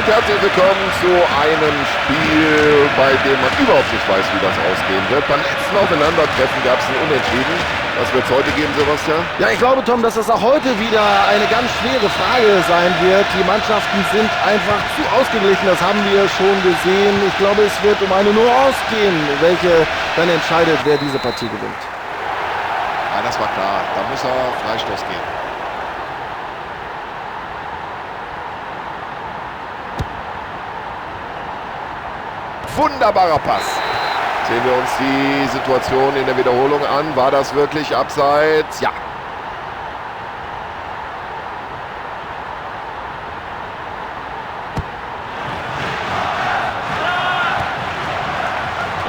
und herzlich willkommen zu einem Spiel, bei dem man überhaupt nicht weiß, wie das ausgehen wird. Beim letzten Aufeinandertreffen gab es ein Unentschieden. Was wird es heute geben, Sebastian? Ja, ich glaube, Tom, dass das auch heute wieder eine ganz schwere Frage sein wird. Die Mannschaften sind einfach zu ausgeglichen, das haben wir schon gesehen. Ich glaube, es wird um eine Nuance gehen, welche dann entscheidet, wer diese Partie gewinnt. Ja, das war klar. Da muss er Freistoß geben. Wunderbarer Pass. Sehen wir uns die Situation in der Wiederholung an. War das wirklich abseits? Ja.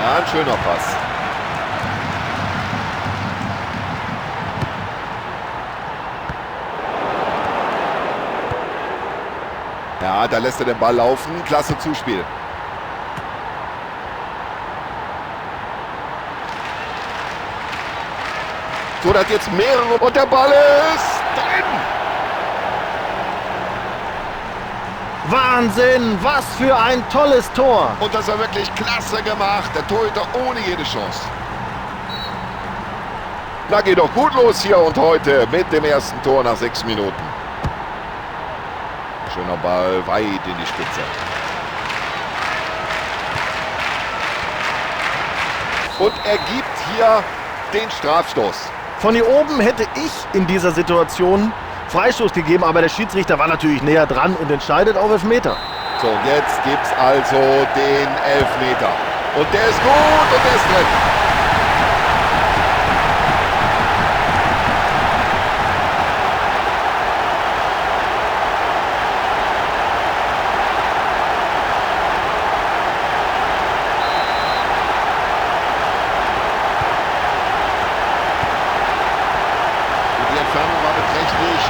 Ja, ein schöner Pass. Ja, da lässt er den Ball laufen. Klasse Zuspiel. So, da hat jetzt mehrere und der Ball ist drin. Wahnsinn, was für ein tolles Tor. Und das war wirklich klasse gemacht. Der Torhüter ohne jede Chance. Na, geht doch gut los hier und heute mit dem ersten Tor nach 6 Minuten. Schöner Ball, weit in die Spitze. Und er gibt hier den Strafstoß. Von hier oben hätte ich in dieser Situation Freistoß gegeben, aber der Schiedsrichter war natürlich näher dran und entscheidet auf Elfmeter. So, jetzt gibt es also den Elfmeter. Und der ist gut und der ist drin.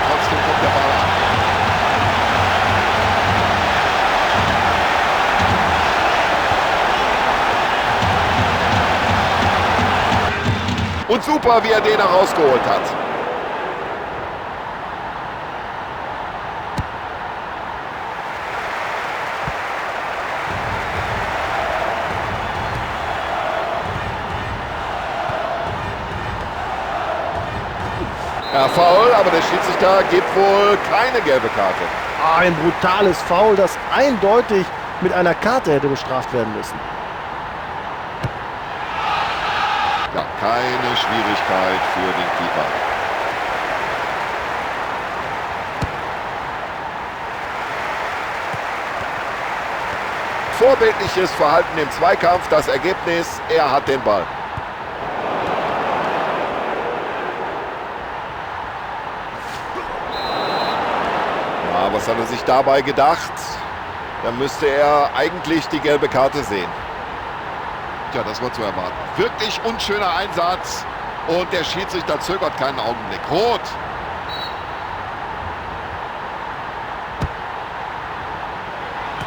Trotzdem kommt der Ball an. Und super, wie er den herausgeholt hat. Ja, Foul, aber der Schiedsrichter gibt wohl keine gelbe Karte. Ein brutales Foul, das eindeutig mit einer Karte hätte bestraft werden müssen. Ja, keine Schwierigkeit für den Keeper. Vorbildliches Verhalten im Zweikampf, das Ergebnis, er hat den Ball. Was hat er sich dabei gedacht? Dann müsste er eigentlich die gelbe Karte sehen. Tja, das war zu erwarten. Wirklich unschöner Einsatz. Und der Schiedsrichter zögert keinen Augenblick. Rot.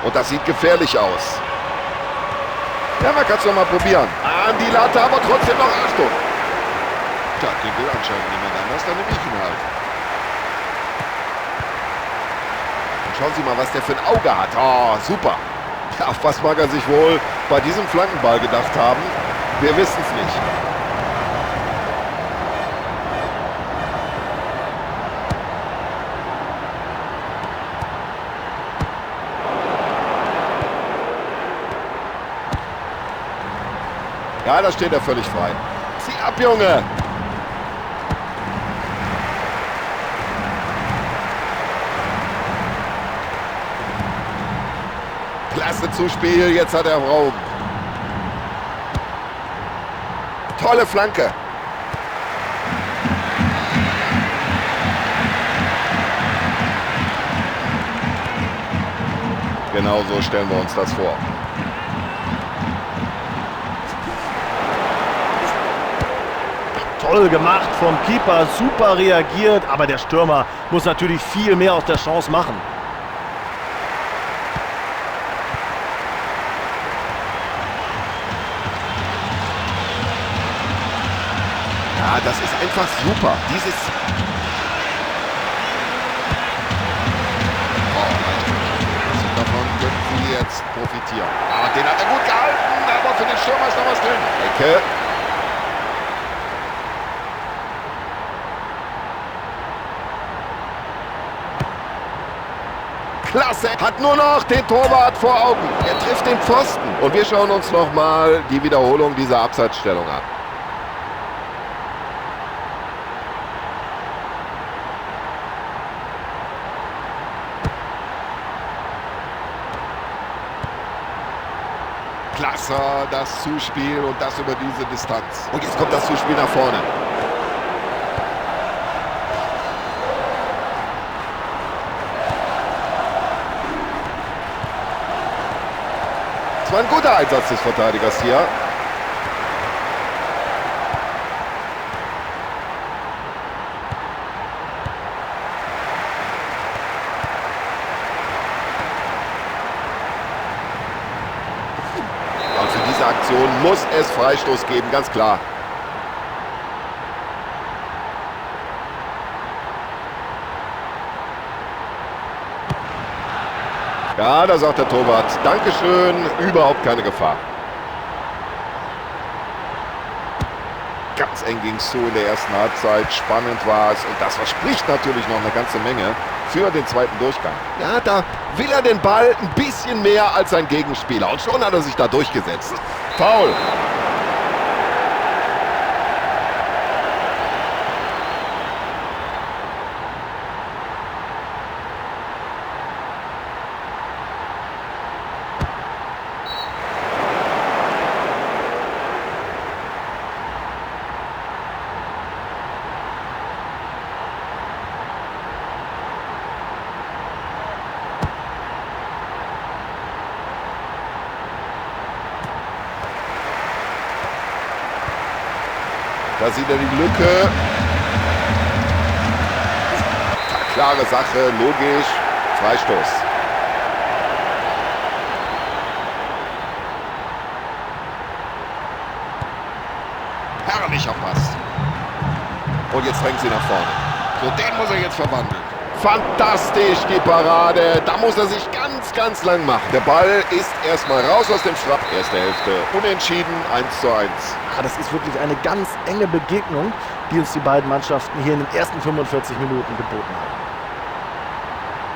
Und das sieht gefährlich aus. Ja, man kann es doch mal probieren. An die Latte, aber trotzdem noch Achtung. Tja, den will anscheinend niemand anders. Dann nehme ich ihn halt. Schauen Sie mal, was der für ein Auge hat. Oh, super. Ja, auf was mag er sich wohl bei diesem Flankenball gedacht haben? Wir wissen es nicht. Ja, da steht er völlig frei. Zieh ab, Junge! Klasse Zuspiel, jetzt hat er Raum. Tolle Flanke. Genau so stellen wir uns das vor. Toll gemacht vom Keeper, super reagiert, aber der Stürmer muss natürlich viel mehr aus der Chance machen. Ja, das ist einfach super. Dieses... Oh, davon könnte jetzt profitieren. Ah, den hat er gut gehalten, aber für den Stürmer ist noch was drin. Ecke. Klasse, hat nur noch den Torwart vor Augen. Er trifft den Pfosten. Und wir schauen uns nochmal die Wiederholung dieser Abseitsstellung an. Klasse, das Zuspiel und das über diese Distanz. Und jetzt kommt das Zuspiel nach vorne. Das war ein guter Einsatz des Verteidigers hier. Und für diese Aktion muss es Freistoß geben, ganz klar. Ja, da sagt der Torwart, Dankeschön, überhaupt keine Gefahr. Ganz eng ging es zu in der ersten Halbzeit, spannend war es und das verspricht natürlich noch eine ganze Menge für den zweiten Durchgang. Ja, da will er den Ball ein bisschen mehr als sein Gegenspieler und schon hat er sich da durchgesetzt. Foul. Da sieht er die Lücke. Klare Sache, logisch. Freistoß. Herrlicher Pass. Und jetzt drängt sie nach vorne. So, den muss er jetzt verwandeln. Fantastisch, die Parade. Da muss er sich ganz lang machen. Der Ball ist erstmal raus aus dem Strafraum. Erste Hälfte unentschieden, 1:1. Ja, das ist wirklich eine ganz enge Begegnung, die uns die beiden Mannschaften hier in den ersten 45 Minuten geboten haben.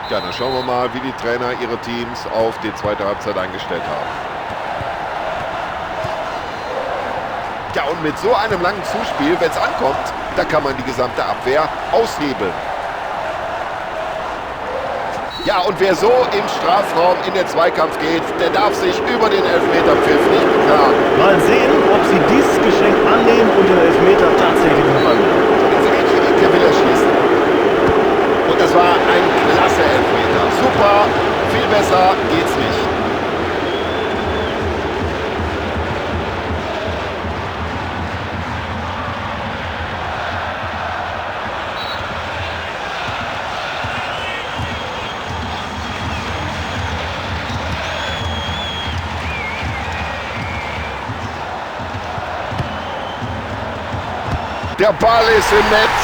Ja, dann schauen wir mal, wie die Trainer ihre Teams auf die zweite Halbzeit eingestellt haben. Ja, und mit so einem langen Zuspiel, wenn es ankommt, da kann man die gesamte Abwehr aushebeln. Ja, und wer so im Strafraum in den Zweikampf geht, der darf sich über den Elfmeterpfiff nicht beklagen. Mal sehen, ob sie dieses Geschenk annehmen und den Elfmeter tatsächlich verwandeln. Der will er schießen. Und das war ein klasse Elfmeter. Super, viel besser geht's nicht. Der Ball ist im Netz.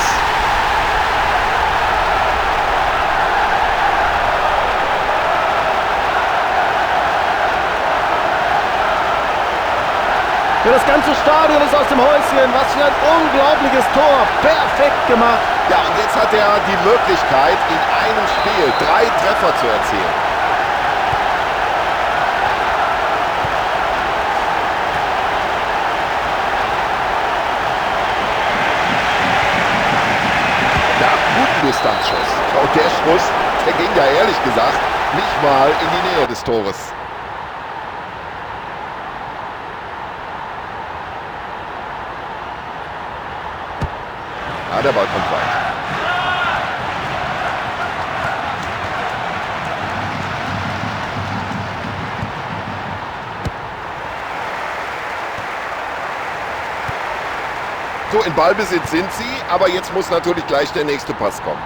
Ja, das ganze Stadion ist aus dem Häuschen. Was für ein unglaubliches Tor. Perfekt gemacht. Ja, und jetzt hat er die Möglichkeit, in einem Spiel 3 Treffer zu erzielen. Distanzschuss. Und der Schuss, der ging ja ehrlich gesagt nicht mal in die Nähe des Tores. Ja, der Ball kommt weit. So, in Ballbesitz sind sie, aber jetzt muss natürlich gleich der nächste Pass kommen.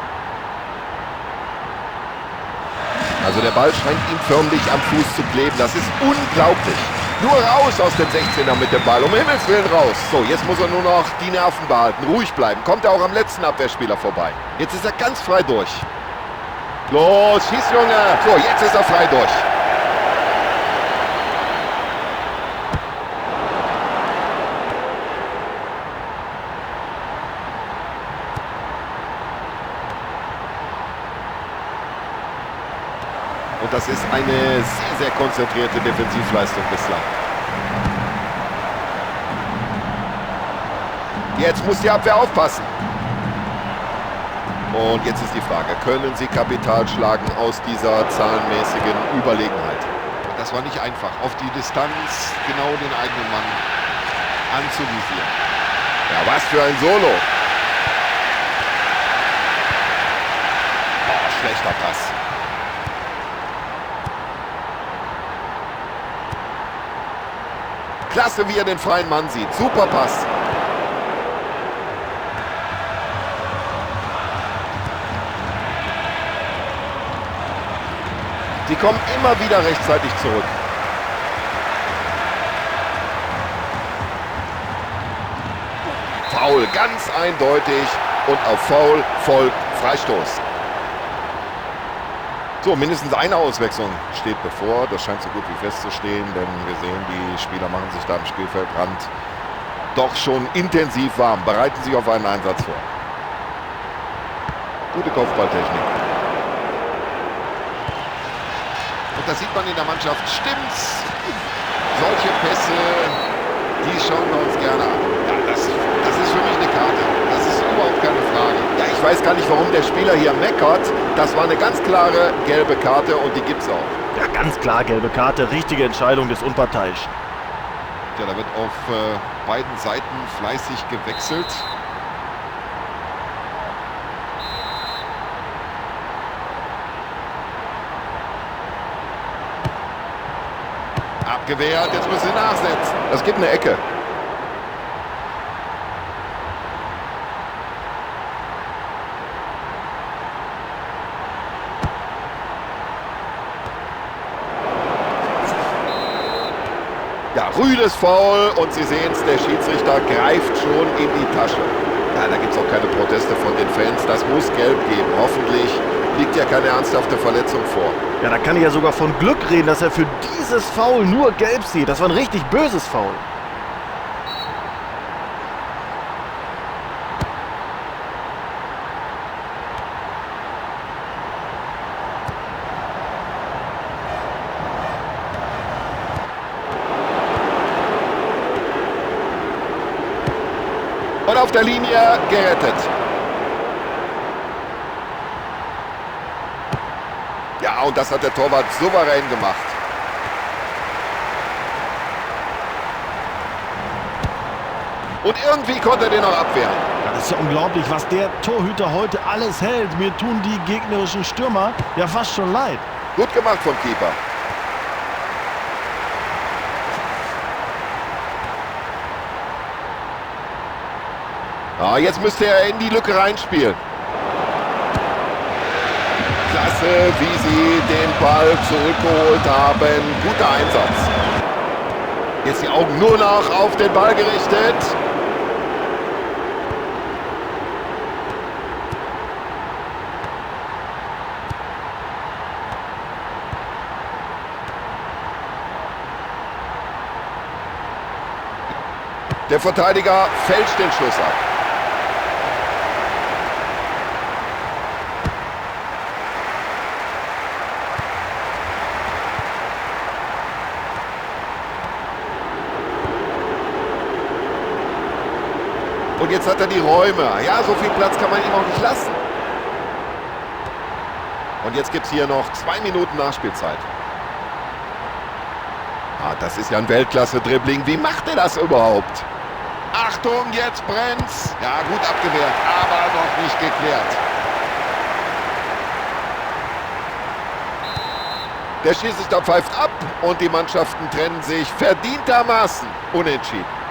Also der Ball scheint ihm förmlich am Fuß zu kleben. Das ist unglaublich. Nur raus aus dem 16er mit dem Ball. Um Himmels Willen raus. So, jetzt muss er nur noch die Nerven behalten. Ruhig bleiben. Kommt er auch am letzten Abwehrspieler vorbei. Jetzt ist er ganz frei durch. Los, schieß, Junge. So, jetzt ist er frei durch. Und das ist eine sehr, sehr konzentrierte Defensivleistung bislang. Jetzt muss die Abwehr aufpassen. Und jetzt ist die Frage, können sie Kapital schlagen aus dieser zahlenmäßigen Überlegenheit? Und das war nicht einfach, auf die Distanz genau den eigenen Mann anzuvisieren. Ja, was für ein Solo. Oh, schlechter Pass. Klasse, wie er den freien Mann sieht. Super Pass. Sie kommen immer wieder rechtzeitig zurück. Foul, ganz eindeutig. Und auf Foul folgt Freistoß. So, mindestens eine Auswechslung steht bevor. Das scheint so gut wie festzustehen, denn wir sehen, die Spieler machen sich da am Spielfeldrand doch schon intensiv warm, bereiten sich auf einen Einsatz vor. Gute Kopfballtechnik. Und das sieht man in der Mannschaft. Stimmt's? Solche Pässe, die schauen wir uns gerne an. Ja, das ist für mich eine Karte. Das ist überhaupt keine Frage. Ja, ich weiß gar nicht, warum der Spieler hier meckert. Das war eine ganz klare gelbe Karte und die gibt's auch. Ja, ganz klar gelbe Karte. Richtige Entscheidung des Unparteiischen. Ja, da wird auf beiden Seiten fleißig gewechselt. Abgewehrt, jetzt müssen sie nachsetzen. Das gibt eine Ecke. Ja, rüdes Foul und Sie sehen es, der Schiedsrichter greift schon in die Tasche. Ja, da gibt es auch keine Proteste von den Fans. Das muss gelb geben. Hoffentlich liegt ja keine ernsthafte Verletzung vor. Ja, da kann ich ja sogar von Glück reden, dass er für dieses Foul nur gelb sieht. Das war ein richtig böses Foul. Und auf der Linie gerettet. Ja, und das hat der Torwart souverän gemacht. Und irgendwie konnte er den noch abwehren. Das ist ja unglaublich, was der Torhüter heute alles hält. Mir tun die gegnerischen Stürmer ja fast schon leid. Gut gemacht vom Keeper. Ah, jetzt müsste er in die Lücke reinspielen. Klasse, wie sie den Ball zurückgeholt haben. Guter Einsatz. Jetzt die Augen nur noch auf den Ball gerichtet. Der Verteidiger fälscht den Schuss ab. Und jetzt hat er die Räume. Ja, so viel Platz kann man ihm auch nicht lassen. Und jetzt gibt es hier noch 2 Minuten Nachspielzeit. Ah, das ist ja ein Weltklasse-Dribbling. Wie macht er das überhaupt? Achtung, jetzt brennt's. Ja, gut abgewehrt, aber noch nicht geklärt. Der Schiedsrichter pfeift ab und die Mannschaften trennen sich verdientermaßen unentschieden.